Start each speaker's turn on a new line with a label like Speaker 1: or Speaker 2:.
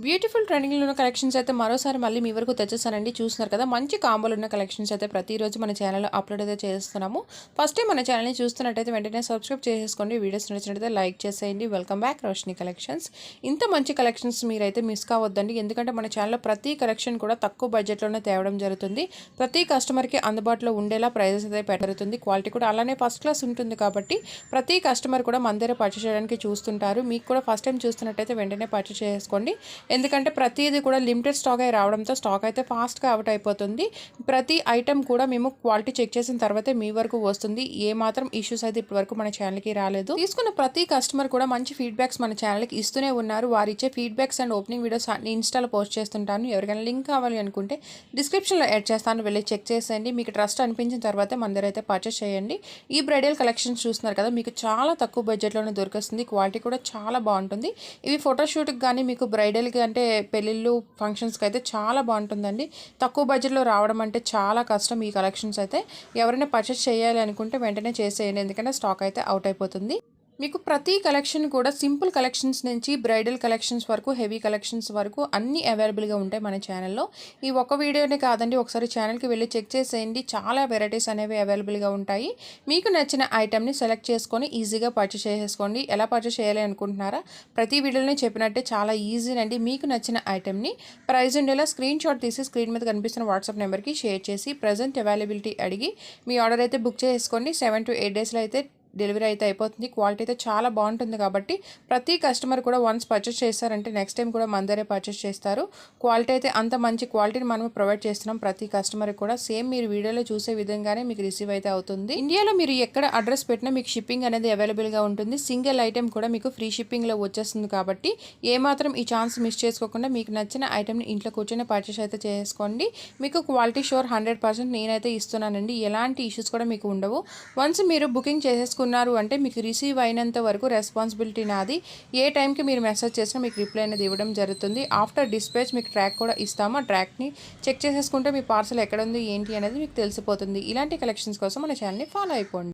Speaker 1: Beautiful ట్రెండింగ్లో ఉన్న collections అయితే మరోసారి మళ్ళీ మీ వరకు తెచ్చేసానండి. చూస్తున్నారు కదా, మంచి కాంబోలు ఉన్న కలెక్షన్స్ అయితే ప్రతిరోజు మన ఛానల్లో అప్లోడ్ అయితే చేస్తున్నాము. ఫస్ట్ టైం మన ఛానల్ని చూస్తున్నట్టయితే వెంటనే సబ్స్క్రైబ్ చేసుకోండి. వీడియోస్ నచ్చినట్టయితే లైక్ చేసేయండి. Welcome back Roshini collections. ఇంత మంచి కలెక్షన్స్ మీరైతే మిస్ కావద్దండి. ఎందుకంటే మన ఛానల్లో ప్రతి కలెక్షన్ కూడా తక్కువ బడ్జెట్లోనే తేవడం జరుగుతుంది. ప్రతి కస్టమర్కి అందుబాటులో ఉండేలా ప్రైజెస్ అయితే పెరుగుతుంది. క్వాలిటీ కూడా అలానే ఫస్ట్ క్లాస్ ఉంటుంది కాబట్టి ప్రతి కస్టమర్ కూడా మన దగ్గర పర్చేస్ చేయడానికి చూస్తుంటారు. మీకు కూడా ఫస్ట్ టైం చూస్తున్నట్టయితే వెంటనే పర్చేస్ చేసుకోండి. ఎందుకంటే ప్రతిదీ కూడా లిమిటెడ్ స్టాక్ అయి రావడంతో స్టాక్ అయితే ఫాస్ట్గా అవుట్ అయిపోతుంది. ప్రతి ఐటెం కూడా మేము క్వాలిటీ చెక్ చేసిన తర్వాతే మీ వరకు వస్తుంది. ఏ మాత్రం ఇష్యూస్ అయితే ఇప్పటివరకు మన ఛానల్కి రాలేదు. తీసుకున్న ప్రతి కస్టమర్ కూడా మంచి ఫీడ్బ్యాక్స్ మన ఛానల్కి ఇస్తూనే ఉన్నారు. వారు ఇచ్చే ఫీడ్బ్యాక్స్ అండ్ ఓపెనింగ్ వీడియోస్ ఇన్స్టాలో పోస్ట్ చేస్తుంటాను. ఎవరికైనా లింక్ కావాలి అనుకుంటే డిస్క్రిప్షన్లో యాడ్ చేస్తాను, వెళ్ళి చెక్ చేసేయండి. మీకు ట్రస్ట్ అనిపించిన తర్వాతే మన దగ్గర అయితే పర్చేస్ చేయండి. ఈ బ్రైడల్ కలెక్షన్స్ చూస్తున్నారు కదా, మీకు చాలా తక్కువ బడ్జెట్లోనే దొరికేస్తుంది. క్వాలిటీ కూడా చాలా బాగుంటుంది. ఇవి ఫోటోషూట్కి కానీ మీకు బ్రైడల్ అంటే పెళ్ళిళ్ళు ఫంక్షన్స్కి అయితే చాలా బాగుంటుందండి. తక్కువ బడ్జెట్లో రావడం అంటే చాలా కష్టం. ఈ కలెక్షన్స్ అయితే ఎవరైనా పర్చేస్ చేయాలి అనుకుంటే వెంటనే చేసేయండి, ఎందుకంటే స్టాక్ అయితే అవుట్ అయిపోతుంది. మీకు ప్రతి కలెక్షన్ కూడా సింపుల్ కలెక్షన్స్ నుంచి బ్రైడల్ కలెక్షన్స్ వరకు హెవీ కలెక్షన్స్ వరకు అన్నీ అవైలబుల్గా ఉంటాయి మన ఛానల్లో. ఈ ఒక్క వీడియోనే కాదండి, ఒకసారి ఛానల్కి వెళ్ళి చెక్ చేసేయండి. చాలా వెరైటీస్ అనేవి అవైలబుల్గా ఉంటాయి. మీకు నచ్చిన ఐటెంని సెలెక్ట్ చేసుకొని ఈజీగా పర్చేస్ చేసేసుకోండి. ఎలా పర్చేస్ చేయాలి అనుకుంటున్నారా? ప్రతి వీడియోలోనే చెప్పినట్టే చాలా ఈజీనండి. మీకు నచ్చిన ఐటెంని ప్రైస్ ఉండేలా స్క్రీన్ షాట్ తీసి స్క్రీన్ మీద కనిపిస్తున్న వాట్సాప్ నెంబర్కి షేర్ చేసి ప్రజెంట్ అవైలబిలిటీ అడిగి మీ ఆర్డర్ అయితే బుక్ చేసుకోండి. 7 to 8 డేస్లో అయితే డెలివరీ అయితే అయిపోతుంది. క్వాలిటీ అయితే చాలా బాగుంటుంది కాబట్టి ప్రతి కస్టమర్ కూడా వన్స్ పర్చేస్ చేస్తారంటే నెక్స్ట్ టైం కూడా మన దగ్గరే పర్చేస్ చేస్తారు. క్వాలిటీ అయితే అంత మంచి క్వాలిటీని మనం ప్రొవైడ్ చేస్తున్నాం ప్రతి కస్టమర్కి కూడా. సేమ్ మీరు వీడియోలో చూసే విధంగానే మీకు రిసీవ్ అయితే అవుతుంది. ఇండియాలో మీరు ఎక్కడ అడ్రస్ పెట్టినా మీకు షిప్పింగ్ అనేది అవైలబుల్గా ఉంటుంది. సింగిల్ ఐటెం కూడా మీకు ఫ్రీ షిప్పింగ్లో వచ్చేస్తుంది కాబట్టి ఏమాత్రం ఈ ఛాన్స్ మిస్ చేసుకోకుండా మీకు నచ్చిన ఐటెంని ఇంట్లో కూర్చొని పర్చేస్ అయితే చేసుకోండి. మీకు క్వాలిటీ షోర్ 100% నేనైతే ఇస్తున్నానండి. ఎలాంటి ఇష్యూస్ కూడా మీకు ఉండవు. వన్స్ మీరు బుకింగ్ చేసేసుకున్నారు అంటే మీకు రిసీవ్ అయినంత వరకు రెస్పాన్సిబిలిటీ నాది. ఏ టైంకి మీరు మెసేజ్ చేసినా మీకు రిప్లై అనేది ఇవ్వడం జరుగుతుంది. ఆఫ్టర్ డిస్పాచ్ మీకు ట్రాక్ కూడా ఇస్తాము. ఆ ట్రాక్ని చెక్ చేసేసుకుంటే మీ పార్సల్ ఎక్కడ ఉంది ఏంటి అనేది మీకు తెలిసిపోతుంది. ఇలాంటి కలెక్షన్స్ కోసం మన ఛానల్ని ఫాలో అయిపోండి.